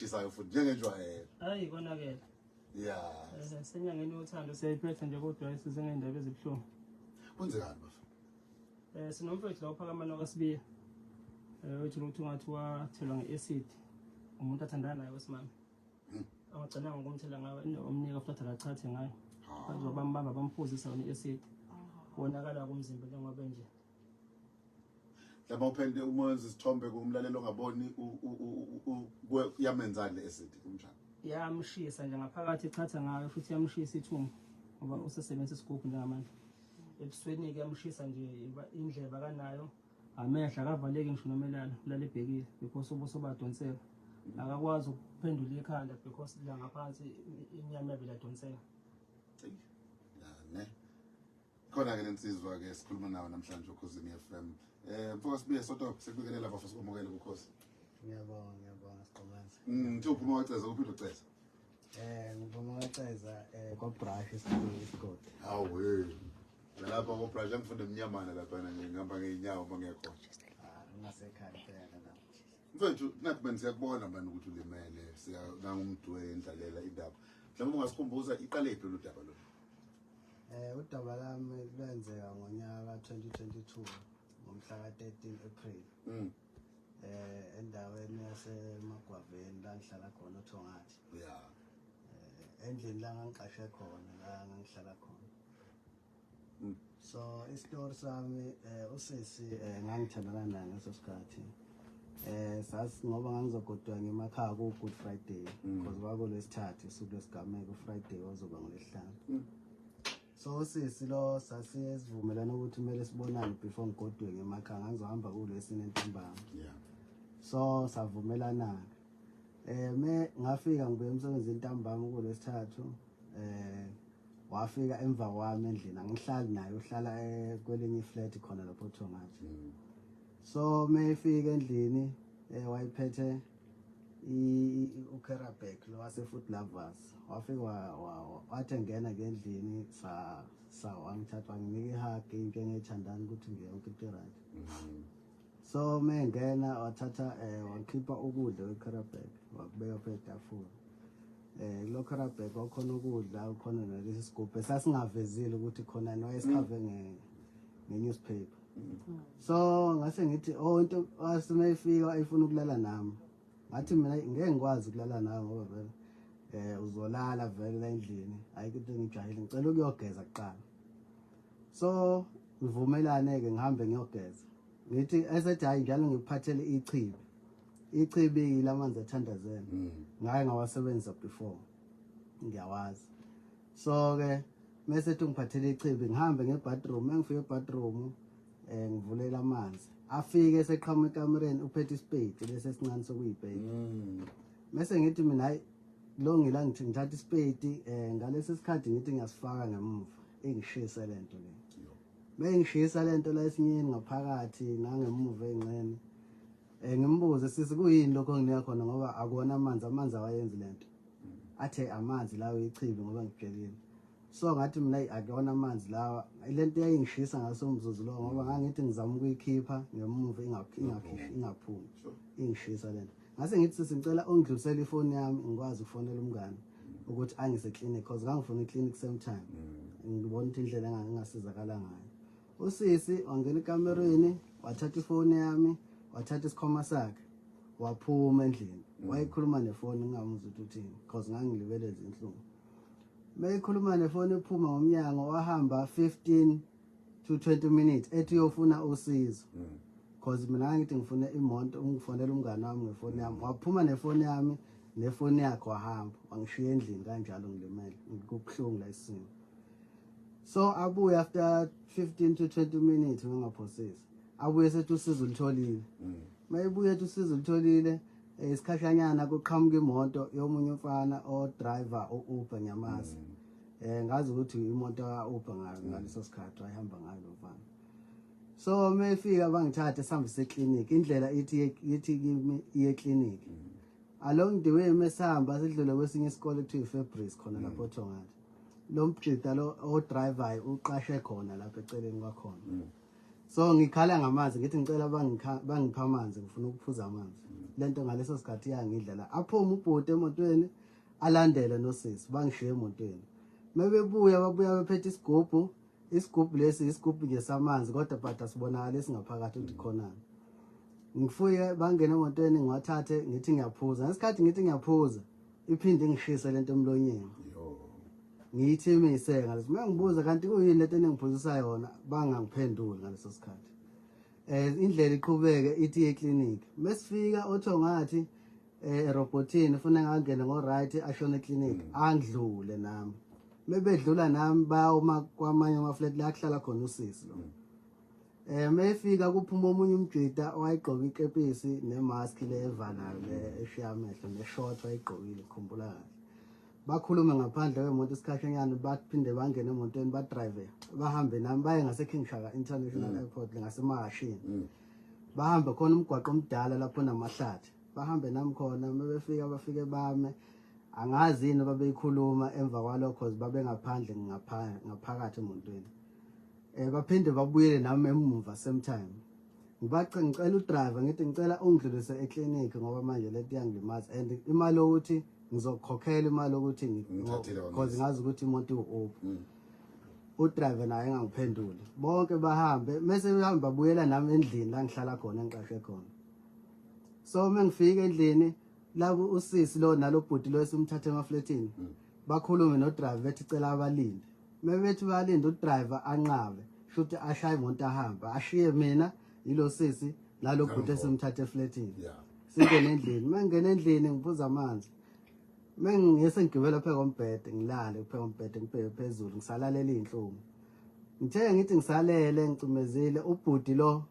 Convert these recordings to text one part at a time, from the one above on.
Isayo futhi njengenjwayelo. Hayi konakela. Yeah. Senyangeni yothando siyayiphetha nje kodwa isize ngendaba ezibhlungu. Kwenzekani bafu? Sinomfowethu la uphakamana kwaSibiya. Wethu ukuthi ungathi wathelwa ngeacid. Umuntu athandana naye wesimama. Angagcina ngokumthela ngayo omnika futhi akachathe ngayo. Bazobambamba bamphuzisa ngeacid. Wonakala kumzimba njengoba nje. Laba uphende umenza isithombe kumlalelo ongaboni yamenzani le-acid kumjani? Yamshisa nje ngaphakathi echatha ngayo futhi yamshisa ithumbu ngoba usesebenzisa isigubhu njengamanje. Ebusweni ke yamshisa nje indleba kanayo amehla akavaleki ngisho nomelana ulale ebhekile because ubuso badonseka akakwazi ukuphendula ikhanda because la ngaphansi inyama yabela donseka. Ne khona ke lensizwa ke sikhuluma nawe namhlanje ukhosini FM. Mfoko Sibiya sodwa sekubikelela abafisa ukumukela ukukhosi. Ngiyabonga siqomanzi. Ngithi uphuma waceza uphinda uceza. Ngiphuma waceza kwa brush isigodi. Hawe. Lapha ko brush ngifunde emnyamana lapha ngihamba ngeenyawo mangekho. Ngasekhaya phela la. Mfethu nathi bani siyakubona manje ukuthi ulimele siyangumuntu endlalela indaba. Mhlawumbe ungasikhumbuza iqale iphi lo daba lo? Udaba lami lwenzeka ngonyaka 2022 ngomhla ka-13 April. Endaweni yaseMagwaveni la ngihlala khona uThongathi. Yeah. Endlini la ngangiqashe khona la ngihlala khona. So istory sami usisi ngangithandana naye ngaso sikhathi. Sasi ngoba ngangizogodwa ngemakhaya ku Good Friday because kwakulesithathu usuku lesigameko Friday wazoba ngolesihlanu. So usisi lo sasiyezivumelana ukuthi kumele sibonane before ngigodwe ngemakhaya ngizohamba kulesine entambama. Yeah. So savumelana. Me ngafika ngibuye emsebenzini entambama kulesithathu. Wafika emva kwami endlini angihlali naye uhlala kwelinye iflat khona lapho Thongathi. So mayifika endlini wayiphethe uKerabek lo wase Food Lovers wafika wathi ngena ngendlini wangithatha nginika ihug into engiyithandana ukuthi ngiyonke into right. So mengena wathatha wakhipha ukudla weKerabek wakubeka phezu kwetafula. Lo Kerabek wakhona ukudla ukhona nalesi sigubhu esasingavezile ukuthi khona noyesikhave nge-newspaper. So ngase ngithi into wasemefika ayifuna ukulala nami. Ngathi mina ngeke ngikwazi ukulala nawe ngoba vele uzolala vele la endlini ayikho into engijahile ngicela ukuyogeza kuqala. So ngivumelane ke ngihambe ngiyogeza. Ngithi esethi hayi njalo ngiphathele ichibi. Ichibi lamanzi athandazela. Ngaye ngawasebenzisa before. Ngiyawazi. So ke mase ngiphathele ichibi ngihambe ngebathroom engifike ebathroom ngivulela amanzi. Afike eseqhamuka ekamereni uphethe ispade lese sincane sokuyibheka. Mase ngithi mina hayi lo ngila ngithi ngithatha ispade ngalesi sikhathi ngithi ngiyasifaka ngemuva engishisa lento le. Mengishisa lento la esinyeni ngaphakathi nangemuva engcene. Ngimbuze sisi kuyini lokho nginika khona ngoba akona amanzi awayenzi lento. Athe amanzi lawo ichibi ngoba ngiphelile. So ngathi mina akona amanzi lawa lento yayingishisa ngaso umzuzu lo ngoba ngangithi ngizama ukuyikhipha ngemuva ingaphumi. Ingishisa lento. Ngase ngithi sisi ngicela ungidlulisele ifoni yami ngikwazi ukufonela umngane ukuthi angise clinic because ngangifuna iclinic same time. Ngibona ukuthi indlela engasizakala ngayo. Usisi wangena ekamereni wathatha ifoni yami wathatha isikhoma sakhe waphuma endlini. Wayikhuluma nefoni ngingamuzi ukuthi uthini because ngangilibeleza inhlungu. Mayikhuluma nefoni ephuma ngomnyango wahamba 15 to 20 minutes ethi uyofuna usizo. Because mina ngithi ngifuna imoto ungifonela umngane wami ngefoni yami. Waphuma nefoni yami nefoni yakhe wahamba wangishiya endlini kanjalo ngilimele ngikubuhlungu la isimo. So abuye after 15 to 20 minutes ngingaphosisi. Abuye sethi usizo ulitholile. Mayibuye ethi usizo ulitholile isikhashanyana kuqhamuka imoto yomunye umfana driver Uber nyamazi. Ngazi ukuthi imoto ka-Uber ngaleso sikhathi wayihamba ngayo lo mfana. So mayifika bangithatha sihambise eclinic indlela ithi kimi iye clinic. Along the way mesihamba sidlule kwesinye isikole kuthiwa iFabrice khona lapho Thongathi. Lo mbhida lo driver uqashe khona lapha eceleni kwakhona. So ngikhala ngamanzi ngithi ngicela bangipha amanzi ngifuna ukuphuza amanzi. Lento ngaleso sikhathi yangidlela. Aphuma ubhuti emotweni alandele nosisi bangishiye emotweni. Mebebuya babuya bephethe isigubhu. Isigubhu lesi isigubhu nje samanzi kodwa but asibonakala esingaphakathi ukuthi khona. Ngifike bangena emotweni ngiwathathe ngithi ngiyaphuza. Ngesikhathi ngithi ngiyaphuza iphinde ngishise lento emlonyeni. Ngithi imiseka leso mangibuza kanti kuyini lento engiphuzisa yona bangangiphenduli ngaleso sikhathi. Indlela iqhubeke ithi eclinic. Mesifika otho ngathi robotini ufuna ngangena ngo right ashone eclinic angidlule nami. Mebedlula nami bayoma kwamanye amaflat la kuhlala khona usisi lo. Mefika kuphuma omunye umjida owayigqoka ikepisi nemask le evanayo le eshiya amehlo neshort wayigqokile ukukhumbula kahle. Bakhuluma ngaphandle kwemoto isikhashanyana baphinde bangena emotweni badrive bahambe nami baye ngase King Shaka International Airport ngasemahashini. Bahambe khona umgwaqo omdala lapho namahlathi. Bahambe nami khona mebefika bafike bame angazi yini babeyikhuluma emva kwalokho cause babe ngaphandle ngaphakathi emotweni. Baphinde babuyele nami emuva same time. Ngicela udriver ngithi ngicela ungidlulise eclinic ngoba manje lento yangilimaza and imali ukuthi ngizokhokhela imali ukuthi because ngazi ukuthi imoto iwuOppo. Udriver naye engangiphenduli. Bonke bahambe mase behamba babuyela nami endlini la ngihlala khona engiqashe khona. So mengifika endlini labo usisi lo nalobhuti lo esimthathe emafletini bakhulume nodriver bethi cela abalinde. Mebethi balinde udriver anqabe futhi ashaye imoto ahamba ashiye mina yilo sisi nalobhuti esimthathe efletini. Singene endlini mengene endlini ngiphuza amanzi. Mengiyese ngigibela phe kombhede ngilale phe kombhede ngibheke phezulu ngisalalela inhlungu. Ngithe ngithi ngisalele ngicimezile ubhuti lo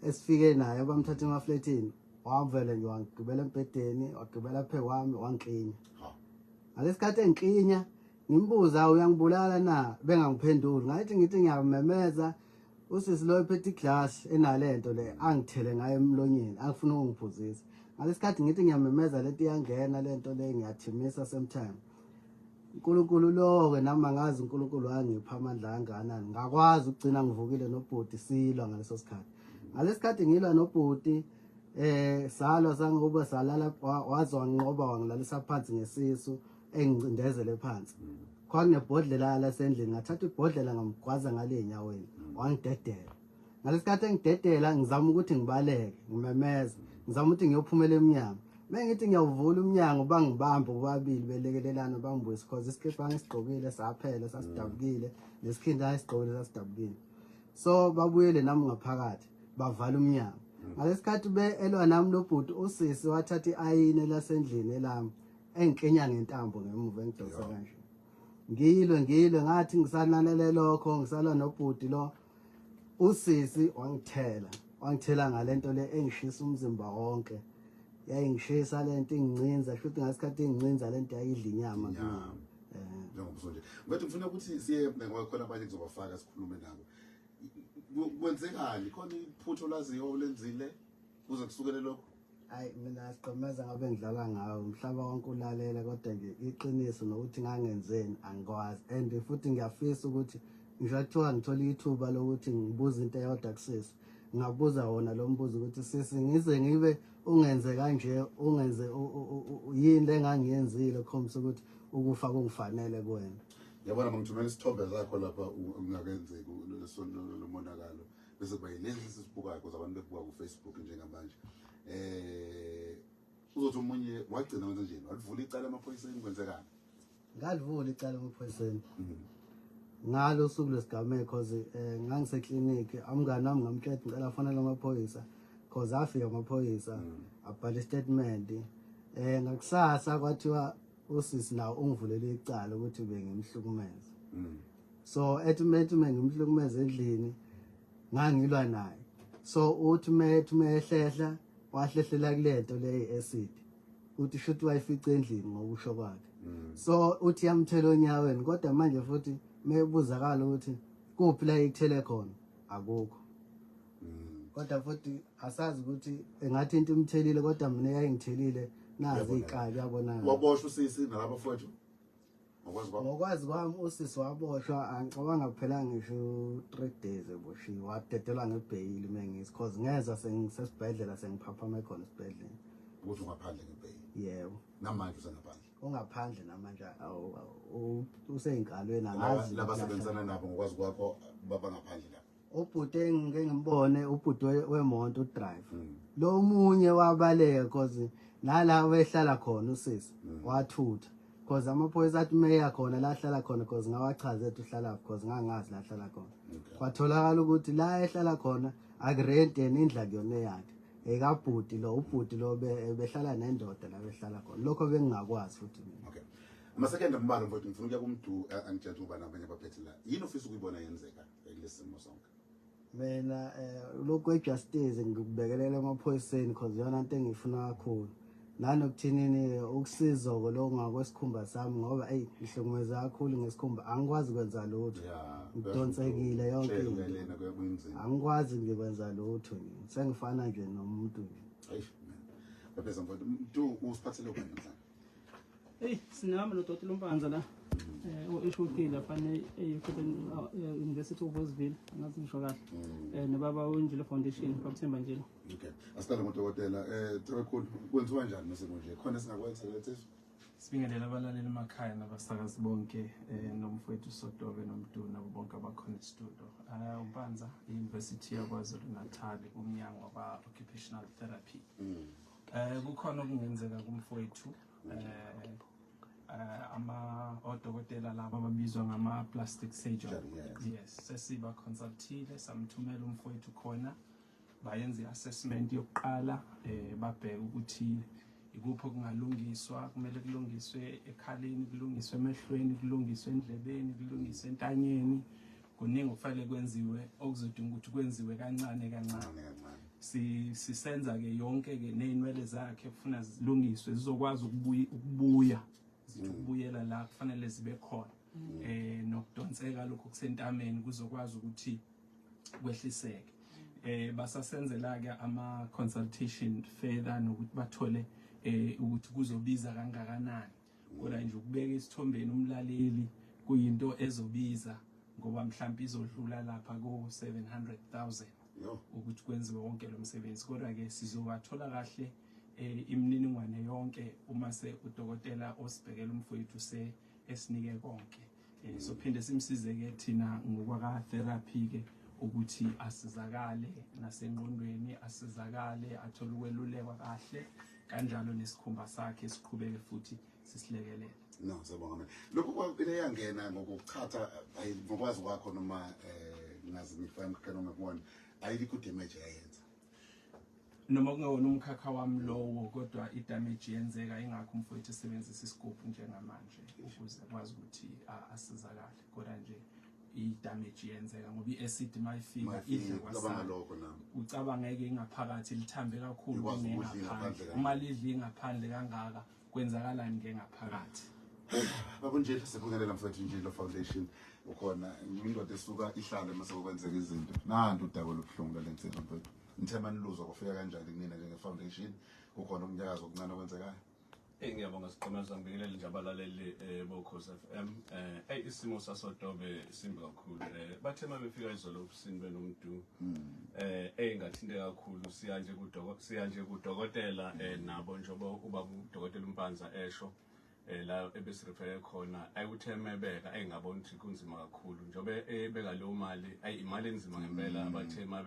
esifike naye bamthatha emafletini wavele nje wangigibela empedeni wagibela phe kwami wangiklinya. Ngalesikhathi engiklinya ngimbuza uyangibulala na bengangiphenduli ngathi ngithi ngiyamemeza usisi lo ephethe iglass enalento le angithele ngayo emlonyeni angifuna ungiphuzisa. Ngalesikhathi ngithi ngiyamemeza lento iyangena lento le ngiyathimisa same time. uNkulunkulu lo ke nami angazi uNkulunkulu wangipha amandla kangakanani ngakwazi ukugcina ngivukile nobhuti silwa ngaleso sikhathi. Ngalesikhathi ngilwa nobhuti salwa sangoba salala wazi wanginqoba wangilalisa phansi ngesisu engicindezele phansi. Kwakunebhodlela lasendlini ngathatha ibhodlela ngamgwaza ngale enyaweni wangidedela. Ngalesikhathi engidedela ngizama ukuthi ngibaleke ngimemeza ngizama ukuthi ngiyophumela eminyango. Mengithi ngiyavula umnyango bangibambe bobabili belekelelana bangibuyisa because isikhipa ngisigqokile saphela sasidabukile nesikhinda isigqokile sasidabukile. So babuyele nami ngaphakathi bavala umnyango. Ngalesikhathi elwa nami lobhuti usisi wathatha iayine lasendlini elami engikenya ngentambo ngemuva engidonsa kanje. Ngilwe ngathi ngisalanele lokho ngisalwa nobhuti lo usisi wangithela ngalento le engishisa umzimba wonke. Yayingishisa lento ingcinza futhi ngasikhathi ingcinza lento yayidla inyama njengobuso nje. Manje ngifuna ukuthi siye ngokhona abanye kuzobafaka sikhulume nabo. Kwenzekani khona iphutho laziyo olenzile kuze kusukele lokho? Hayi mina siqhumeza ngabe ngidlala ngawo umhlaba wonke ulalela kodwa nje iqiniso nokuthi ngangenzeni angikwazi and futhi ngiyafisa ukuthi ngishathiwa ngithola ithuba lokuthi ngibuze into eyodwa kusisi. Ngabuza wona lo mbuzo ukuthi sisi ngize ngibe ungenze kanje ungenze yini engangiyenzile khombisa ukuthi ukufa kungifanele kuwena. Yabona mangithumela isithombe zakho lapha ungakenzeki lo monakalo bese kuba yilezi sisibukayo because abantu bebuka ku Facebook njengamanje. Uzothi umunye wagcina wenza njani? Walivula icala emaphoyiseni kwenzekani? Ngalivula icala emaphoyiseni. Ngalo suku lesigameko cause ngangise clinic amngani wami ngamtshela ngicela afanele amaphoyisa cause afika amaphoyisa abhala statement ngakusasa kwathiwa usisi nawo ungivulele icala ukuthi bengimhlukumeza. So ethi ngimhlukumeza endlini ngangilwa naye. So uthi mehlehla wahlehlela kulento le acid uthi shuthi wayifica endlini ngokusho kwakhe. So uthi yamthela onyaweni kodwa manje futhi mebuzakala ukuthi kuphi la ikuthele khona akukho. Kodwa futhi asazi ukuthi engathi into imthelile kodwa mina yayingithelile nazi iqala yabona. Waboshwa usisi nalabafowethu? ngokwazi kwami usisi waboshwa angicabanga kuphela ngisho 3 days eboshiwe wadedelwa ngebhayili mengisi cause ngeza sengisesibhedlela sengiphaphame khona esibhedlela ukuthi ungaphandle ngebhayili yebo namanje usengaphandle ungaphandle namanje useyinkalweni angazi laba sebenzana nabo ngokwazi kwakho baba ngaphandle lapha ubhuti ngeke ngimbone ubhuti wemonto udrive lo munye wabaleka cause nala wehlala khona usisi wathutha cause amaphoyisa athi meya khona la hlala khona cause ngawachaze ethi uhlala because ngangazi la hlala khona kwatholakala ukuthi la ehlala khona akurente indla kuyona yakhe ekabhuti lo ubhuti lo behlala nendoda la behlala khona lokho bengingakwazi futhi okay masekenda mbalo mfowethu ngifuna ukuya kumuntu angitshela uba nabanye abaphethe la yini ofisa ukuyibona yenzeka kulesimo sonke mina lokho ejustice ngikubekelela emaphoyiseni cause yona into engifuna kakhulu nanokuthinini ukusizwa lo ngakwesikhumba sami ngoba ngihlukumeza kakhulu ngesikhumba angikwazi kwenza lutho ngidonsekile yonke into angikwazi ngikwenza lutho sengifana nje nomuntu nje hayi bapheza mfowethu usiphathele ubani namhlanje sinami noDkt Lompanza la Ngibula fanele University of Owesifazane ngathi ngisho kahle nebaba uNgibula Foundation bakuthemba nje okay asiqale ngudokotela Thebekulu kwenziwa kanjani msebenzi khona singakwenza lethu sibingelela abalaleli emakhaya nabasakazi bonke nomfowethu Sotobe nomdu nabo bonke abakhona e-studio uMpanza i-University yaKwaZulu Natal umnyango waba occupational therapy kukhona okungenzeka kumfowethu odokotela laba ababizwa ngama plastic surgeon yes sesiba consultile samthumela umfowethu khona bayenza i-assessment yokuqala babheka ukuthi ikuphi okungalungiswa kumele kulungiswe ekhaleni kulungiswe emehlweni kulungiswe endlebeni kulungiswe entanyeni kuningi okufanele kwenziwe okuzodinga ukuthi kwenziwe kancane kancane sisenza ke yonke ke nezinwele zakhe kufuna zilungiswe zizokwazi ukubuya ukubuyela la kufanele zibe khona nokudonseka lokho kusentameni kuzokwazi ukuthi kwehliseke basasenzela ke ama consultation further nokuthi bathole ukuthi kuzobiza kangakanani kodwa nje ukubeka isithombeni umlaleli kuyinto ezobiza ngoba mhlawumbe izodlula lapha ko 700,000 ukuthi kwenziwe wonke lo msebenzi kodwa ke sizobathola kahle imininingwane yonke uma se udokotela osibhekela umfowethu esinike konke so phinde simsize ke thina ngokwaka therapy ke ukuthi asizakale nasengqondweni asizakale athole ukwelulekwa kahle kanjalo nesikhumba sakhe siqhubeke futhi sisilekelele no sabonga lokho kwapile yangena ngokuchatha ngokwazi kwakho noma ngazi ngifana kana ngakubona ayikho damage yayenza noma kungawona umkhakha wami lowo kodwa idamage yenzeka ingakho umfowethu esebenzisa isigubhu njengamanje ukuze kwazi ukuthi asizakale kodwa nje idamage yenzeka ngoba iacid mayifika idla kwasaloko ucabangeke ingaphakathi lithambe kakhulu ngengaphandle uma lidla ingaphandle kangaka kwenzakalani ngengaphakathi babunjela sibongelela mfowethu Ngibula Foundation ukhona indoda esuka ihlale mase kwenzeka izinto nantu udaba lobuhlungu lensizwa mfowethu Nithemani luzwa kufika kanjani kunina njenge foundation kukhona umnyakazo okuncane okwenzekayo ngiyabonga siqhamaza ngibingelela nje abalaleli boKhosi FM isimo saSotobe simbi kakhulu bathema befika izolo obusini benomdu engathinte kakhulu siya nje kudokotela nabo njengoba ubaba udokotela uMpanza esho la ebesirefere khona ayikuthemebeka engabona ukuthi kunzima kakhulu njobe ebeka leyo mali imali enzima ngempela abathema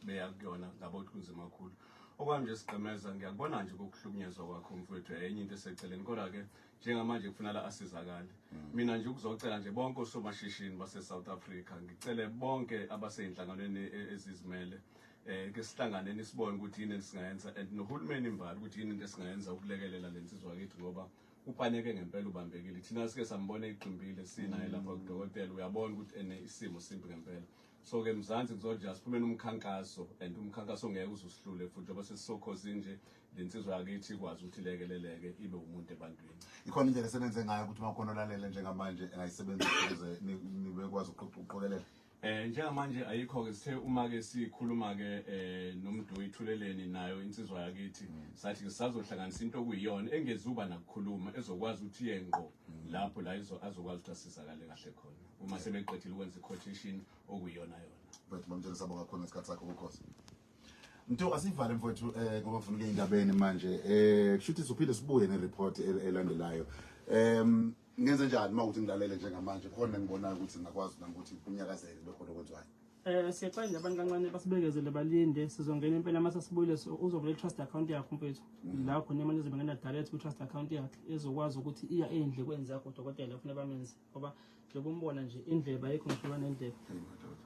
beya kuyona ngabo ukuthi kunzima kakhulu okwami nje siqhemeza ngiyakubona nje ukuhlukunyezwa kwakho mfowethu enye into eseceleni kodwa ke njengamanje kufanele asizakale mina nje ukuzocela nje bonke osomashishini base South Africa ngicele bonke abaseyinhlanganweni ezizimele ke sihlanganeni sibone ukuthi yini esingayenza and nohulumeni imbali ukuthi yini into esingayenza ukulekelela lensizwa yethu ngoba upaneke ngempela ubambekile thina sike sambona iqimbile sinaye lapha kudokotela uyabona ukuthi isimo simbi ngempela so ke mzansi kuzoja siphumene umkhankaso and umkhankaso ngeke uzosihlule futhi ngoba sesisokhozi nje lensizwa yakithi ikwazi ukuthi lekeleleke ibe umuntu ebantwini ikhona indlela esebenze ngayo ukuthi makhona lalela njengamanje engayisebenzisa ukuze nibe kwazi ukuqoqelela njengamanje ayikho ke sithe uma ke sikhuluma ke nomdu ithuleleni nayo insizwa yakithi sathi sisazohlanganisa into okuyiyona engezuba nakukhuluma ezokwazi ukuthi yenqo lapho la azokwazi ukuthi asizakale kahle khona uma sebeqedile ukwenza i-quotation okuyiyona yona. But mamtshela sabonga khona isikhathi sakho ukhosi. Mntu asivale mfowethu ngoba ufuna ukuya endabeni manje kushuthi sizophinde sibuye nereport elandelayo. Ngenze njani mawukuthi ngilalele njengamanje khona ngibonayo ukuthi ngakwazi ukuthi kunyakazele lokho lokwenziwayo. Siyaqala nje abantu kancane basibekezele balinde sizongena impela mase sibuyile uzovula i-trust account yakho mfethu la khona imali izobengena direct ku-trust account yakhe ezokwazi ukuthi iya endlekweni zakho udokotela ufuna bamenze ngoba njengoba umbona nje indleba ayikho ngisho nendleba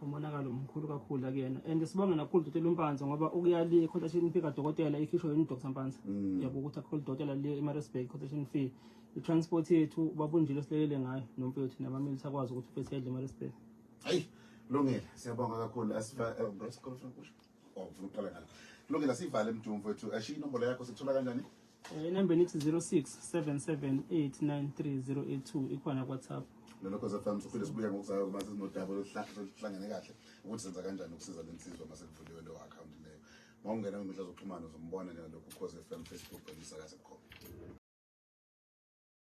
umonakalo mkhulu kakhulu akuyena and sibonga nakhulu udokotela uMpanza ngoba ukuyali i-quotation fee kadokotela ikhishwe yini uDr Mpanza yabo ukuthi akhulu udokotela le eMaritzburg quotation fee i-transport yethu babunjile silelele ngayo nomfethu nabamilisi akwazi ukuthi ufethu edle eMaritzburg. Hayi Lungile siyabonga kakhulu asifa ngesikholo ufuna uqala ngala. Lungile asivale mntu mfowethu ashiya inombolo yakho sikuthola kanjani? Inamba nithi 0677893082 ikhona WhatsApp. Lokho zafanele siphinde sibuye ngokuzayo mase sinodaba oluhlangene kahle ukuthi senza kanjani ukusiza lensizwa mase kuvuliwe leyo account leyo. Mawungena kwimidla zokuxhumana uzombona nalokho Cause FM Facebook bese akase khona.